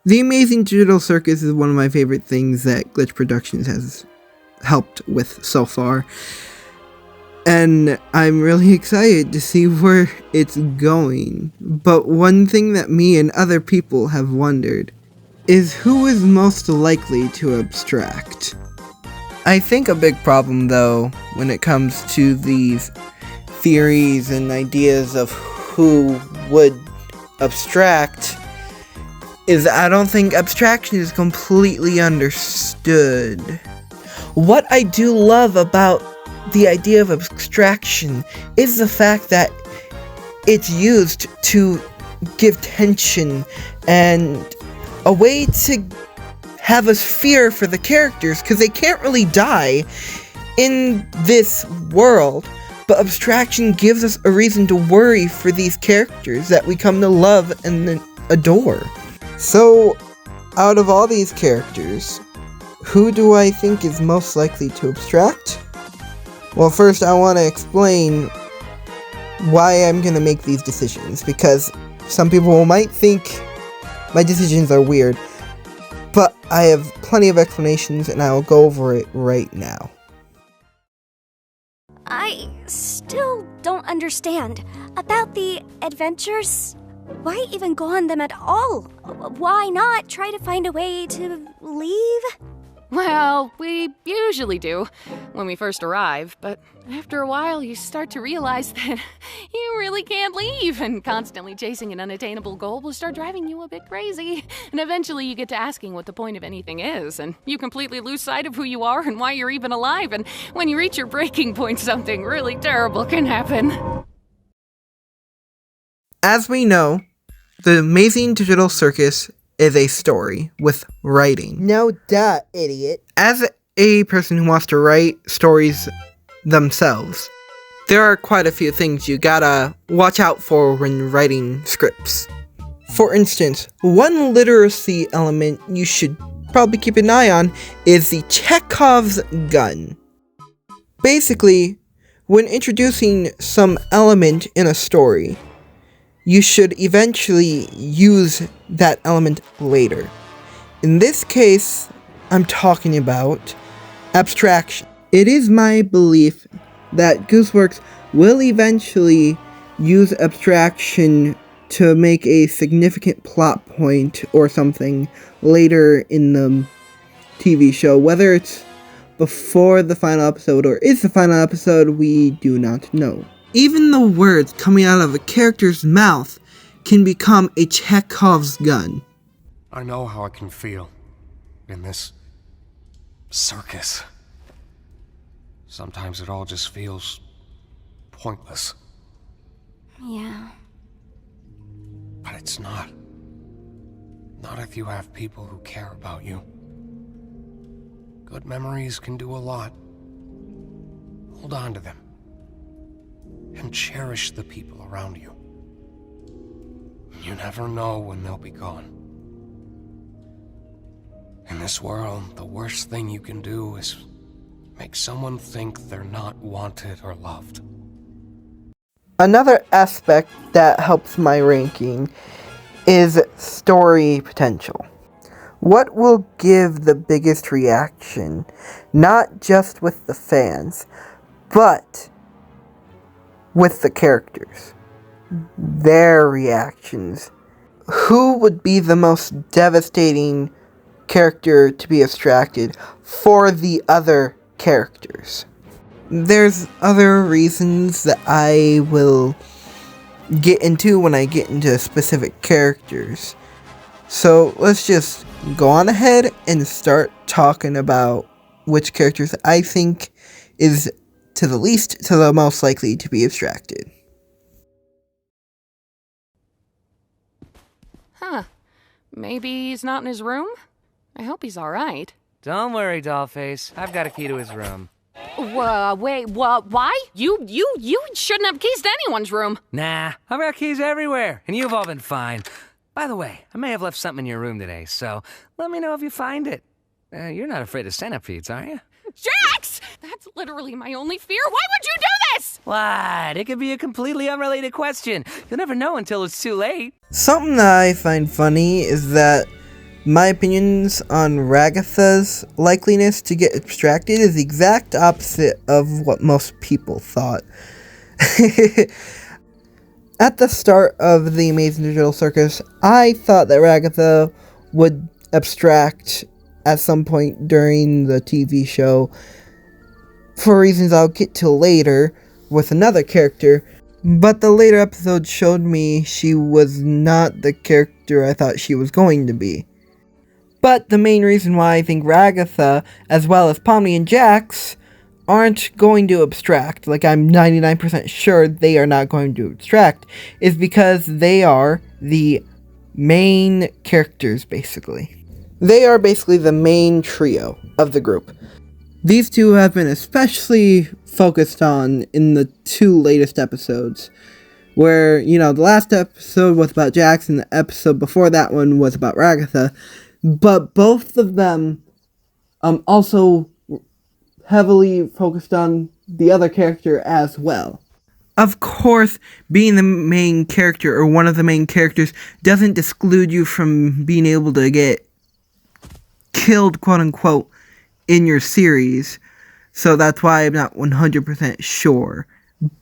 The Amazing Digital Circus is one of my favorite things that Glitch Productions has helped with so far. And I'm really excited to see where it's going. But one thing that me and other people have wondered is who is most likely to abstract. I think a big problem, though, when it comes to these theories and ideas of who would abstract, is I don't think abstraction is completely understood. What I do love about the idea of abstraction is the fact that it's used to give tension and a way to have us fear for the characters, because they can't really die in this world, but abstraction gives us a reason to worry for these characters that we come to love and adore. So, out of all these characters, who do I think is most likely to abstract? Well, first I want to explain why I'm going to make these decisions, because some people might think my decisions are weird, but I have plenty of explanations and I will go over it right now. I still don't understand about the adventures. Why even go on them at all? Why not try to find a way to leave? Well, we usually do when we first arrive, but after a while you start to realize that you really can't leave, and constantly chasing an unattainable goal will start driving you a bit crazy. And eventually you get to asking what the point of anything is, and you completely lose sight of who you are and why you're even alive, and when you reach your breaking point, something really terrible can happen. As we know, the Amazing Digital Circus is a story with writing. No duh, idiot. As a person who wants to write stories themselves, there are quite a few things you gotta watch out for when writing scripts. For instance, one literacy element you should probably keep an eye on is the Chekhov's gun. Basically, when introducing some element in a story, you should eventually use that element later. In this case, I'm talking about abstraction. It is my belief that Goosworx will eventually use abstraction to make a significant plot point or something later in the TV show. Whether it's before the final episode or is the final episode, we do not know. Even the words coming out of a character's mouth can become a Chekhov's gun. I know how I can feel in this circus. Sometimes it all just feels pointless. Yeah. But it's not. Not if you have people who care about you. Good memories can do a lot. Hold on to them. And cherish the people around you. You never know when they'll be gone. In this world, the worst thing you can do is make someone think they're not wanted or loved. Another aspect that helps my ranking is story potential. What will give the biggest reaction, not just with the fans, but with the characters, their reactions. Who would be the most devastating character to be abstracted for the other characters? There's other reasons that I will get into when I get into specific characters. So let's just go on ahead and start talking about which characters I think is to the least to the most likely to be abstracted. Huh. Maybe he's not in his room? I hope he's alright. Don't worry, Dollface. I've got a key to his room. Wait, why? You shouldn't have keys to anyone's room. Nah, I've got keys everywhere, and you've all been fine. By the way, I may have left something in your room today, so let me know if you find it. You're not afraid of centipedes, are you? Jax! That's literally my only fear. Why would you do this? What? It could be a completely unrelated question. You'll never know until it's too late. Something that I find funny is that My opinions on Ragatha's likeliness to get abstracted is the exact opposite of what most people thought. At the start of the Amazing Digital Circus, I thought that Ragatha would abstract at some point during the TV show, for reasons I'll get to later with another character, but the later episode showed me she was not the character I thought she was going to be. But the main reason why I think Ragatha, as well as Pomni and Jax, aren't going to abstract, like I'm 99% sure they are not going to abstract, is because they are the main characters, basically. They are basically the main trio of the group. These two have been especially focused on in the 2 latest episodes, where, the last episode was about Jax and the episode before that one was about Ragatha, but both of them also heavily focused on the other character as well. Of course, being the main character or one of the main characters doesn't exclude you from being able to get killed, quote unquote, in your series. So that's why I'm not 100% sure.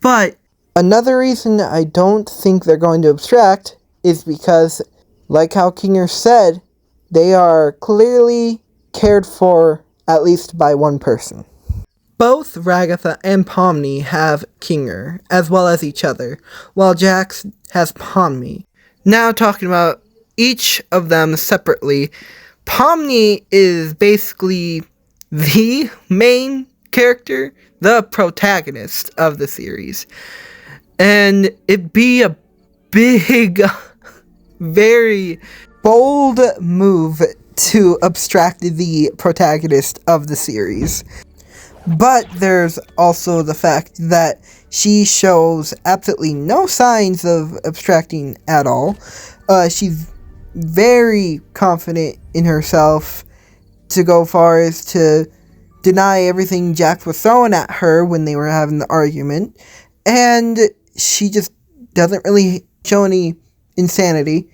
But another reason I don't think they're going to abstract is because, like how Kinger said, they are clearly cared for at least by one person. Both Ragatha and Pomni have Kinger, as well as each other, while Jax has Pomni. Now talking about each of them separately, Pomni is basically the main character, the protagonist of the series. And it'd be a big, very bold move to abstract the protagonist of the series. But there's also the fact that she shows absolutely no signs of abstracting at all. She's very confident in herself to go far as to deny everything Jax was throwing at her when they were having the argument. And she just doesn't really show any insanity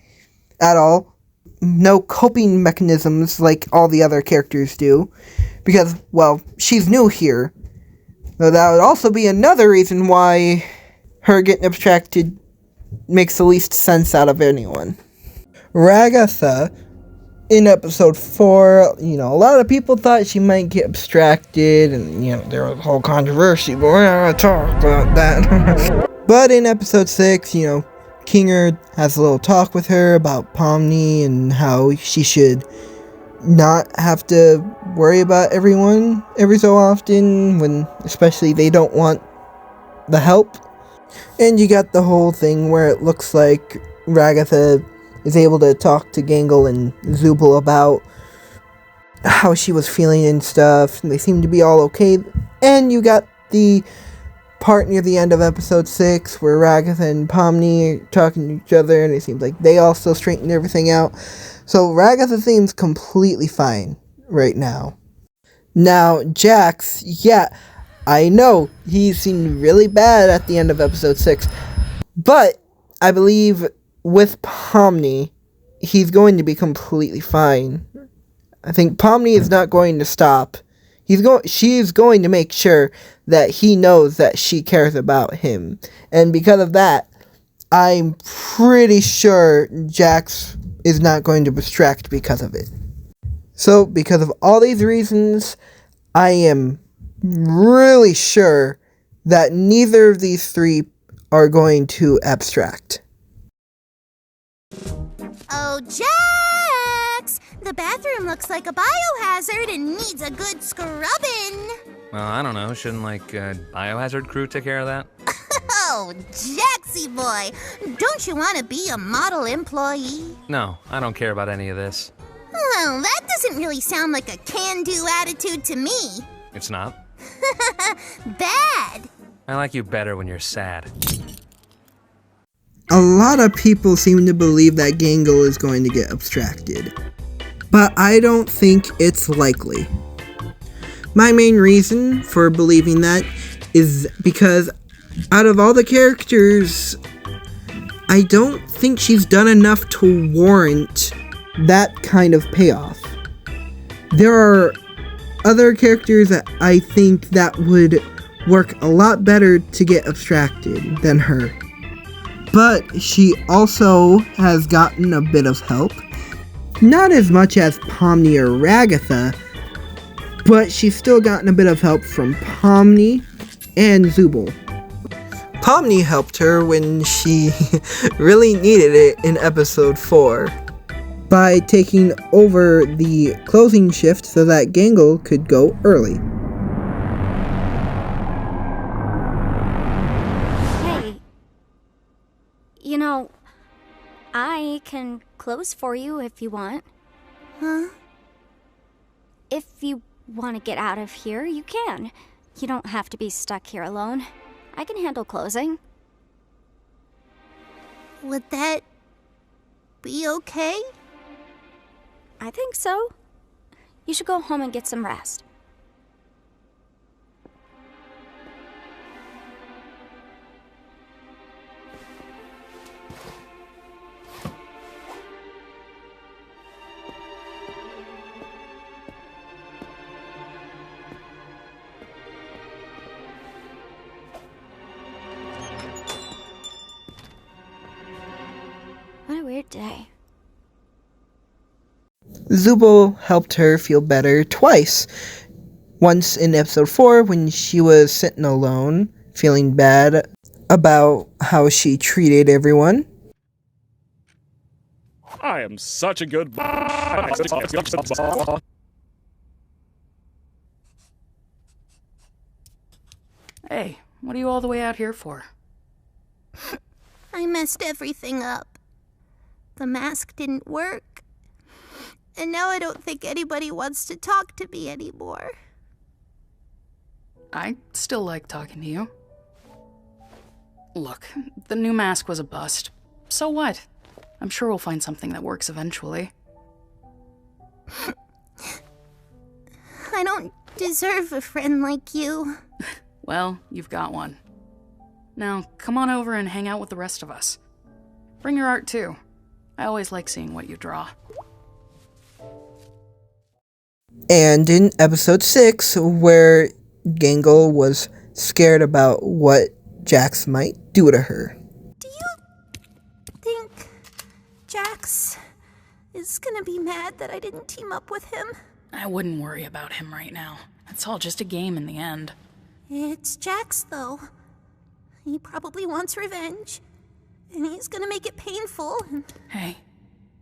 at all. No coping mechanisms like all the other characters do. Because, well, she's new here. So that would also be another reason why her getting abstracted makes the least sense out of anyone. Ragatha, in episode 4, a lot of people thought she might get abstracted, and, there was a whole controversy, but we're not going to talk about that. But in episode 6, Kinger has a little talk with her about Pomni and how she should not have to worry about everyone every so often, when especially they don't want the help. And you got the whole thing where it looks like Ragatha is able to talk to Gangle and Zubul about how she was feeling and stuff, and they seem to be all okay. And you got the part near the end of episode 6 where Ragatha and Pomni are talking to each other, and it seems like they also straightened everything out. So Ragatha seems completely fine right now. Now, Jax, yeah, I know he seemed really bad at the end of episode 6, but I believe with Pomni, he's going to be completely fine. I think Pomni is not going to stop. She's going to make sure that he knows that she cares about him. And because of that, I'm pretty sure Jax is not going to abstract because of it. So, because of all these reasons, I am really sure that neither of these 3 are going to abstract. Oh, Jax! The bathroom looks like a biohazard and needs a good scrubbing. Well, I don't know. Shouldn't, Biohazard crew take care of that? Oh, Jaxie boy, don't you want to be a model employee? No, I don't care about any of this. Well, that doesn't really sound like a can-do attitude to me. It's not? Bad. I like you better when you're sad. A lot of people seem to believe that Gangle is going to get abstracted, but I don't think it's likely. My main reason for believing that is because out of all the characters, I don't think she's done enough to warrant that kind of payoff. There are other characters that I think that would work a lot better to get abstracted than her. But she also has gotten a bit of help. Not as much as Pomni or Ragatha, but she's still gotten a bit of help from Pomni and Zooble. Pomni helped her when she really needed it in episode 4 by taking over the closing shift so that Gangle could go early. Hey, you know, I can close for you if you want. Huh? If you want to get out of here, you can. You don't have to be stuck here alone. I can handle closing. Would that be okay? I think so. You should go home and get some rest. What a weird day. Zooble helped her feel better twice. Once in episode 4 when she was sitting alone, feeling bad about how she treated everyone. I am such a good... Hey, what are you all the way out here for? I messed everything up. The mask didn't work. And now I don't think anybody wants to talk to me anymore. I still like talking to you. Look, the new mask was a bust. So what? I'm sure we'll find something that works eventually. I don't deserve a friend like you. Well, you've got one. Now, come on over and hang out with the rest of us. Bring your art too. I always like seeing what you draw. And in episode 6, where Gangle was scared about what Jax might do to her. Do you think Jax is gonna be mad that I didn't team up with him? I wouldn't worry about him right now. It's all just a game in the end. It's Jax, though. He probably wants revenge. And he's gonna make it painful. Hey,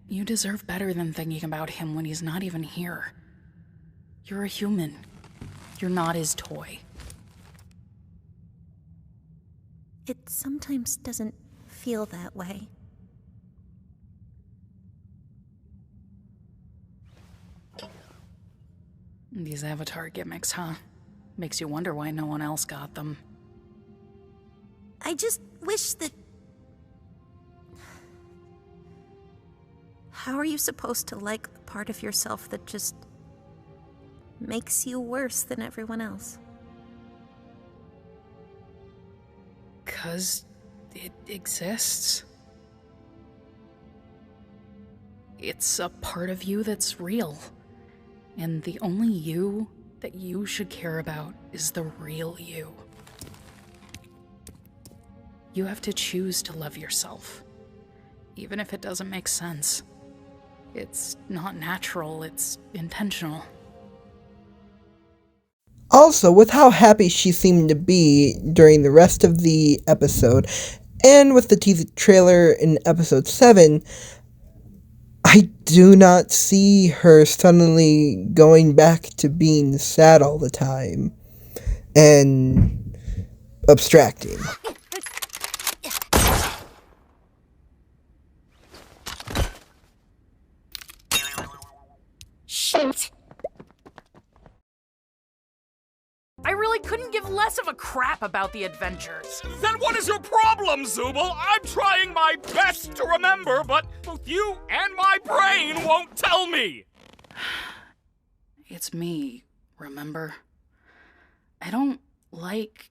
you deserve better than thinking about him when he's not even here. You're a human. You're not his toy. It sometimes doesn't feel that way. These avatar gimmicks, huh? Makes you wonder why no one else got them. I just wish that... How are you supposed to like the part of yourself that just makes you worse than everyone else? 'Cause it exists. It's a part of you that's real. And the only you that you should care about is the real you. You have to choose to love yourself, even if it doesn't make sense. It's not natural, it's intentional. Also, with how happy she seemed to be during the rest of the episode, and with the teaser trailer in episode 7, I do not see her suddenly going back to being sad all the time and abstracting. Shoot! I really couldn't give less of a crap about the adventures. Then what is your problem, Zooble? I'm trying my best to remember, but both you and my brain won't tell me. It's me, remember? I don't like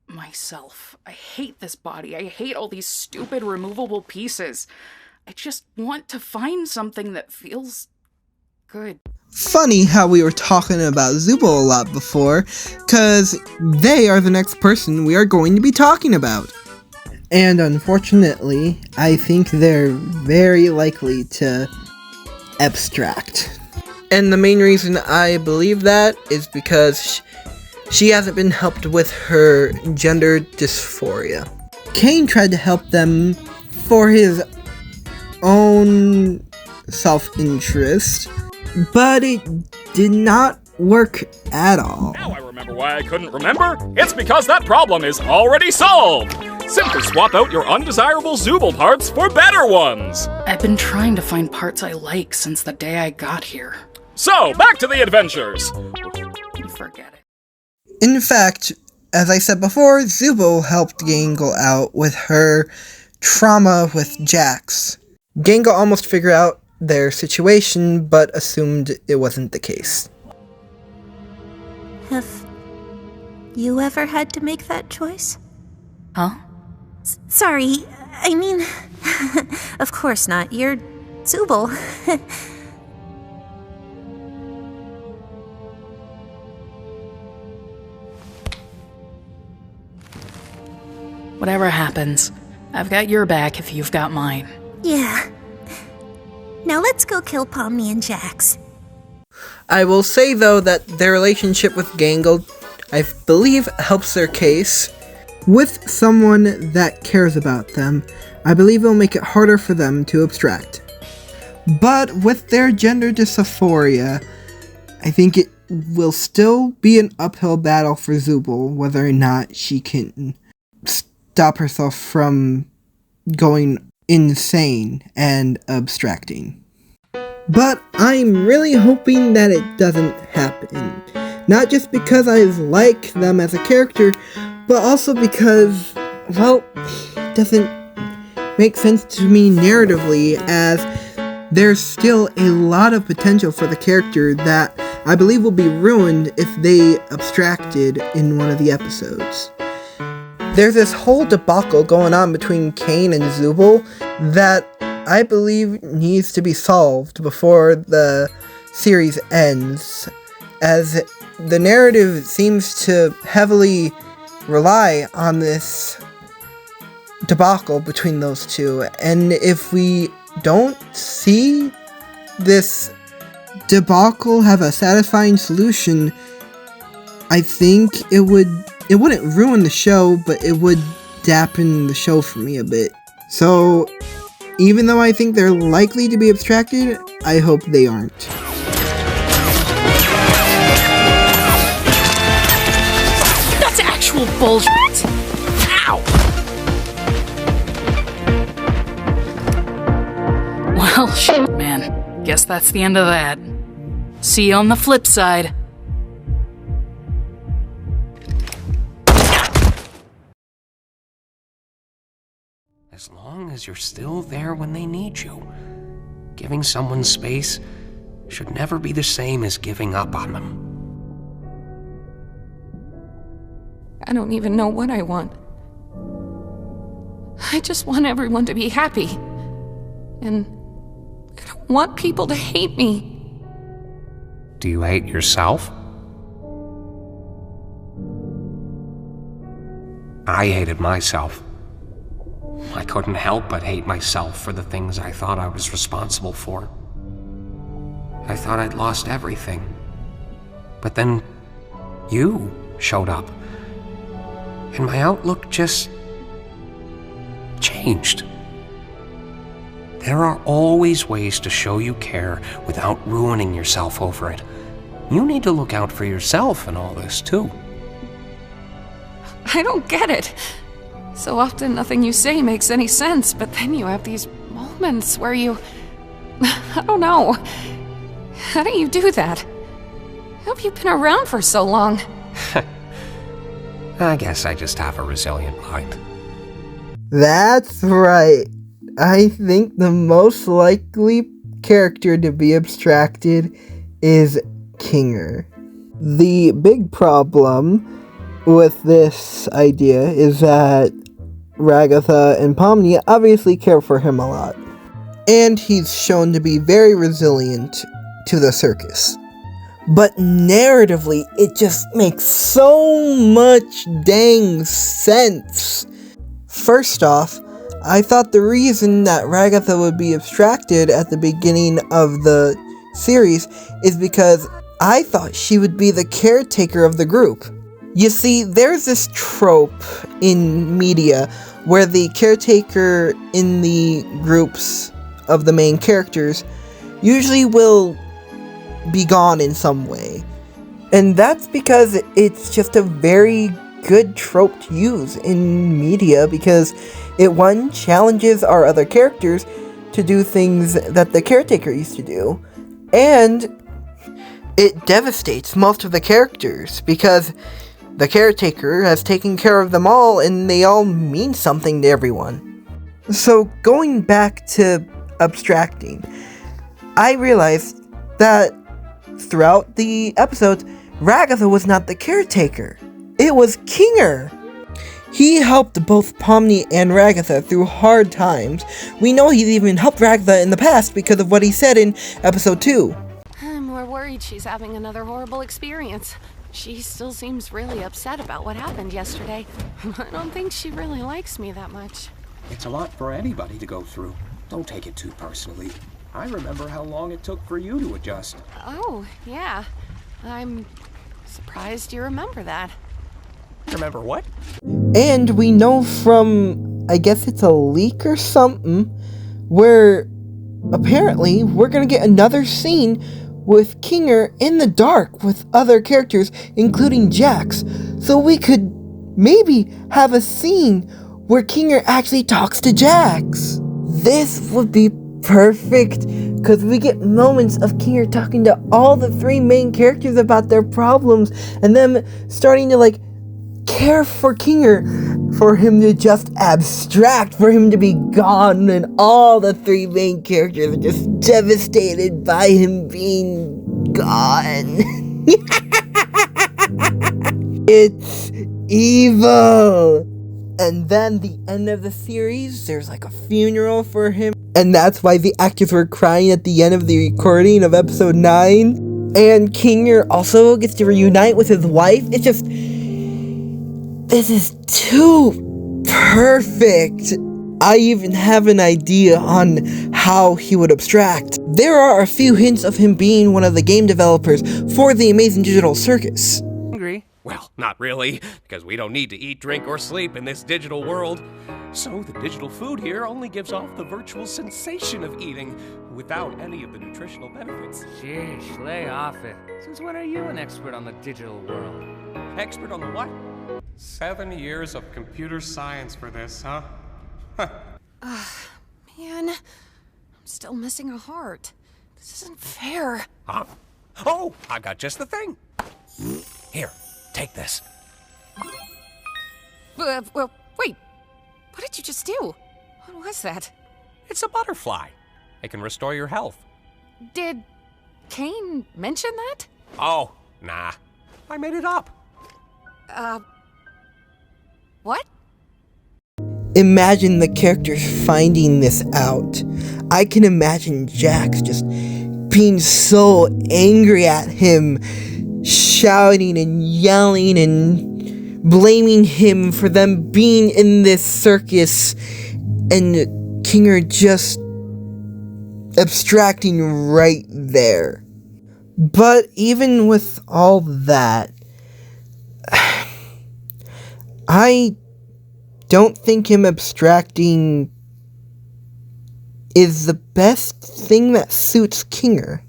myself. I hate this body. I hate all these stupid removable pieces. I just want to find something that feels good. Funny how we were talking about Zubul a lot before, cause they are the next person we are going to be talking about. And unfortunately, I think they're very likely to abstract. And the main reason I believe that is because she hasn't been helped with her gender dysphoria. Kane tried to help them for his own self-interest, but it did not work at all. Now I remember why I couldn't remember. It's because that problem is already solved. Simply swap out your undesirable Zubul parts for better ones. I've been trying to find parts I like since the day I got here. So, back to the adventures. Forget it. In fact, as I said before, Zubul helped Gangle out with her trauma with Jax. Gangle almost figured out their situation, but assumed it wasn't the case. Have you ever had to make that choice? Huh? Sorry, I mean, of course not. You're Zubul. Whatever happens, I've got your back if you've got mine. Yeah. Now let's go kill Pomni and Jax. I will say, though, that their relationship with Gangle, I believe, helps their case. With someone that cares about them, I believe it'll make it harder for them to abstract. But with their gender dysphoria, I think it will still be an uphill battle for Zubul, whether or not she can stop herself from going insane and abstracting. But I'm really hoping that it doesn't happen. Not just because I like them as a character, but also because, well, it doesn't make sense to me narratively, as there's still a lot of potential for the character that I believe will be ruined if they abstracted in one of the episodes. There's this whole debacle going on between Kane and Zubul that I believe needs to be solved before the series ends, as the narrative seems to heavily rely on this debacle between those two, and if we don't see this debacle have a satisfying solution, I think it wouldn't ruin the show, but it would dampen the show for me a bit. So, even though I think they're likely to be abstracted, I hope they aren't. That's actual bullshit! Ow! Well, shit, man. Guess that's the end of that. See you on the flip side. As long as you're still there when they need you, giving someone space should never be the same as giving up on them. I don't even know what I want. I just want everyone to be happy. And I don't want people to hate me. Do you hate yourself? I hated myself. I couldn't help but hate myself for the things I thought I was responsible for. I thought I'd lost everything. But then you showed up, and my outlook just changed. There are always ways to show you care without ruining yourself over it. You need to look out for yourself in all this, too. I don't get it. So often nothing you say makes any sense, but then you have these moments where you... I don't know. How do you do that? How have you been around for so long? I guess I just have a resilient mind. That's right. I think the most likely character to be abstracted is Kinger. The big problem with this idea is that Ragatha and Pomni obviously care for him a lot. and he's shown to be very resilient to the circus. But narratively, it just makes so much dang sense. First off, I thought the reason that Ragatha would be abstracted at the beginning of the series is because I thought she would be the caretaker of the group. You see, there's this trope in media where the caretaker in the groups of the main characters usually will be gone in some way. And that's because it's just a very good trope to use in media, because it, one, challenges our other characters to do things that the caretaker used to do, and it devastates most of the characters because the caretaker has taken care of them all and they all mean something to everyone. So going back to abstracting, I realized that throughout the episodes, Ragatha was not the caretaker. It was Kinger. He helped both Pomni and Ragatha through hard times. We know he's even helped Ragatha in the past because of what he said in episode 2. I'm more worried she's having another horrible experience. She still seems really upset about what happened yesterday. I don't think she really likes me that much. It's a lot for anybody to go through. Don't take it too personally. I remember how long it took for you to adjust. Oh, yeah. I'm surprised you remember that. Remember what? And we know from, I guess it's a leak or something, where apparently we're gonna get another scene with Kinger in the dark with other characters, including Jax. So we could maybe have a scene where Kinger actually talks to Jax. This would be perfect, because we get moments of Kinger talking to all the 3 main characters about their problems, and them starting to care for Kinger, for him to just abstract, for him to be gone, and all the 3 main characters are just devastated by him being gone. It's evil. And then the end of the series, there's a funeral for him, and that's why the actors were crying at the end of the recording of episode 9. And Kinger also gets to reunite with his wife. It's just, this is too perfect. I even have an idea on how he would abstract. There are a few hints of him being one of the game developers for the Amazing Digital Circus. Hungry? Well, not really, because we don't need to eat, drink, or sleep in this digital world. So the digital food here only gives off the virtual sensation of eating, without any of the nutritional benefits. Sheesh, lay off it. Since when are you an expert on the digital world? Expert on the what? 7 years of computer science for this, huh? Man, I'm still missing a heart. This isn't fair. Huh? Oh, I've got just the thing. Here, take this. Well, wait. What did you just do? What was that? It's a butterfly. It can restore your health. Did Kane mention that? Oh, nah. I made it up. What? Imagine the characters finding this out. I can imagine Jax just being so angry at him, shouting and yelling and blaming him for them being in this circus, and Kinger just abstracting right there. But even with all that, I don't think him abstracting is the best thing that suits Kinger.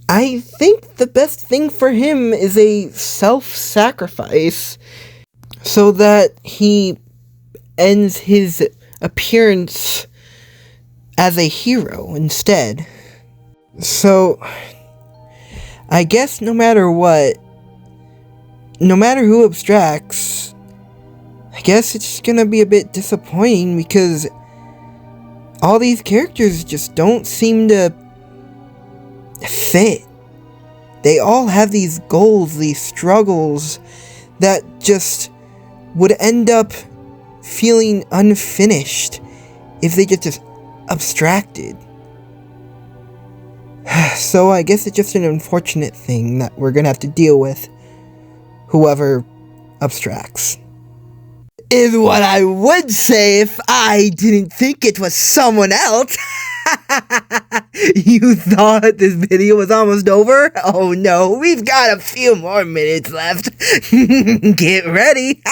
I think the best thing for him is a self-sacrifice, so that he ends his appearance as a hero instead. So, I guess no matter what, no matter who abstracts, I guess it's gonna be a bit disappointing, because all these characters just don't seem to fit. They all have these goals, these struggles, that just would end up feeling unfinished if they get just abstracted. So I guess it's just an unfortunate thing that we're gonna have to deal with whoever abstracts. Is what I would say if I didn't think it was someone else. You thought this video was almost over? Oh no, we've got a few more minutes left. Get ready.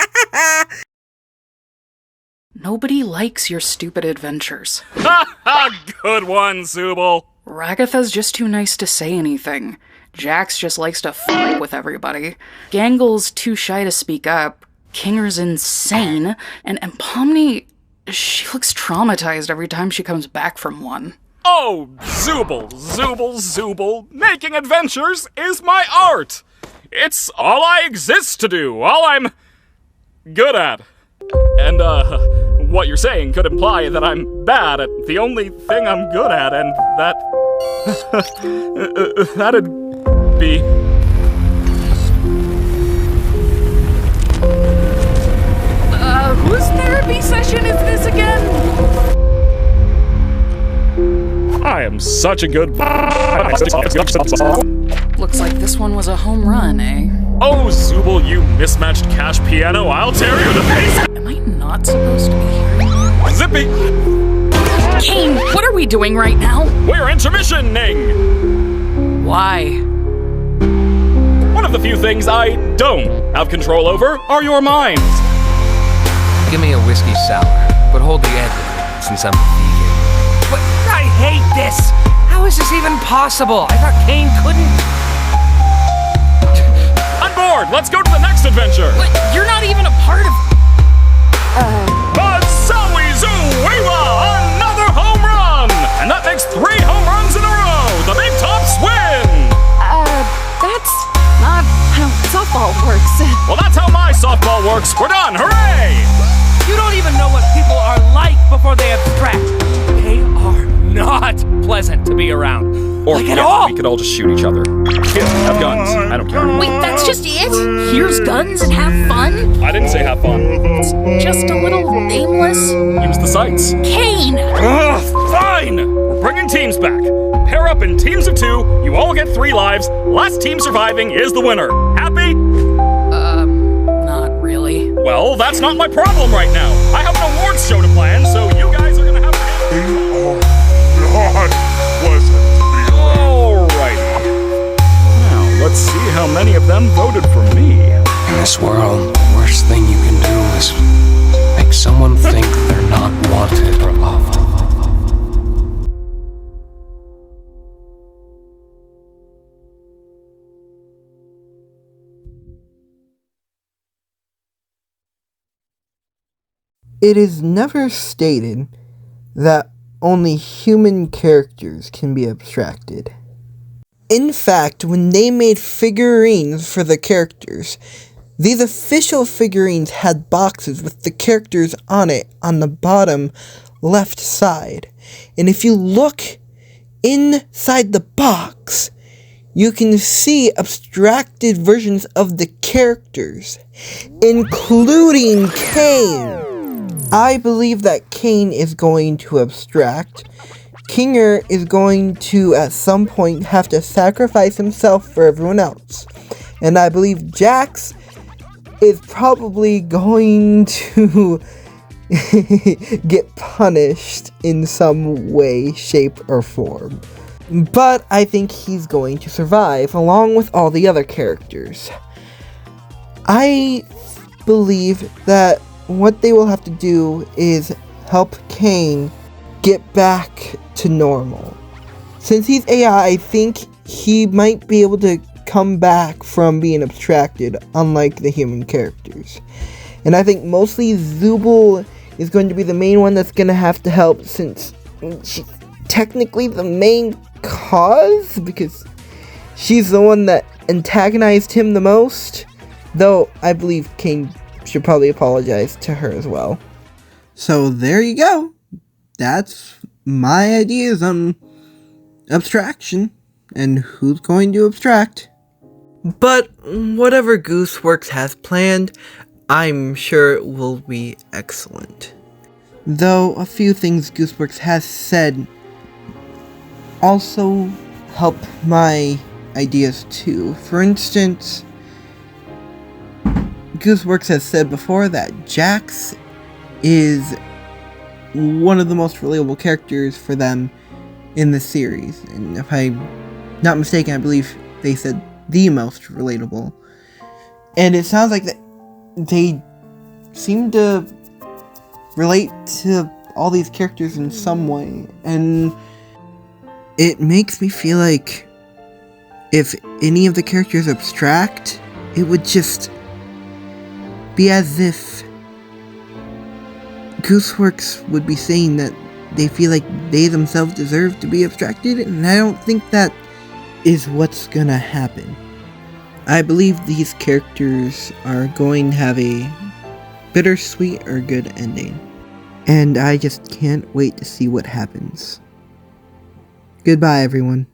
Nobody likes your stupid adventures. Ha ha! Good one, Zooble. Ragatha's just too nice to say anything. Jax just likes to f*** with everybody. Gangle's too shy to speak up. Kinger's insane. And Pomni, she looks traumatized every time she comes back from one. Oh, Zooble, Zooble, Zooble. Making adventures is my art. It's all I exist to do, all I'm good at. And, what you're saying could imply that I'm bad at the only thing I'm good at, and that... that'd be... Whose therapy session is this again? I am such a good... Looks like this one was a home run, eh? Oh, Zooble, you mismatched cash piano, I'll tear you to pieces! Am I not supposed to be hearing you? Zippy! Kane, what are we doing right now? We're intermissioning! Why? One of the few things I don't have control over are your minds. Give me a whiskey sour, but hold the edge, since I'm vegan. But I hate this! How is this even possible? I thought Kane couldn't... On board! Let's go to the next adventure! But you're not even a part of... But Zowie Zoo-Weewa! Another home run! And that makes 3 home runs in a row! The Big Tops win! That's not how softball works. Well, that's how my softball works. We're done! Hooray! You don't even know what people are like before they abstract. They are not pleasant to be around. Or like at all. We could all just shoot each other. Here, have guns. I don't care. Wait, that's just it? Here's guns and have fun? I didn't say have fun. Just a little aimless? Use the sights. Kane! Ugh, fine! We're bringing teams back. Pair up in teams of 2. You all get 3 lives. Last team surviving is the winner. Happy? Not really. Well, that's not my problem right now. I have an awards show to plan, so you guys are gonna have to... Not pleasant to be around. Alrighty. Now, let's see how many of them voted for me. In this world, the worst thing you can do is make someone think they're not wanted or loved. It is never stated that only human characters can be abstracted. In fact, when they made figurines for the characters, these official figurines had boxes with the characters on it on the bottom left side. And if you look inside the box, you can see abstracted versions of the characters, including Kane. I believe that Kane is going to abstract. Kinger is going to, at some point, have to sacrifice himself for everyone else. And I believe Jax is probably going to get punished in some way, shape, or form. But I think he's going to survive, along with all the other characters. I believe that what they will have to do is help Kane get back to normal. Since he's AI, I think he might be able to come back from being abstracted, unlike the human characters. And I think mostly Zooble is going to be the main one that's going to have to help, since she's technically the main cause, because she's the one that antagonized him the most. Though I believe Kane should probably apologize to her as well. So there you go. That's my ideas on abstraction and who's going to abstract. But whatever Goosworx has planned, I'm sure it will be excellent. Though a few things Goosworx has said also help my ideas too. For instance, Goosworx has said before that Jax is one of the most relatable characters for them in the series. And if I'm not mistaken, I believe they said the most relatable. And it sounds like that they seem to relate to all these characters in some way. And it makes me feel like if any of the characters abstract, it would just be as if Goosworx would be saying that they feel like they themselves deserve to be abstracted, and I don't think that is what's gonna happen. I believe these characters are going to have a bittersweet or good ending, and I just can't wait to see what happens. Goodbye, everyone.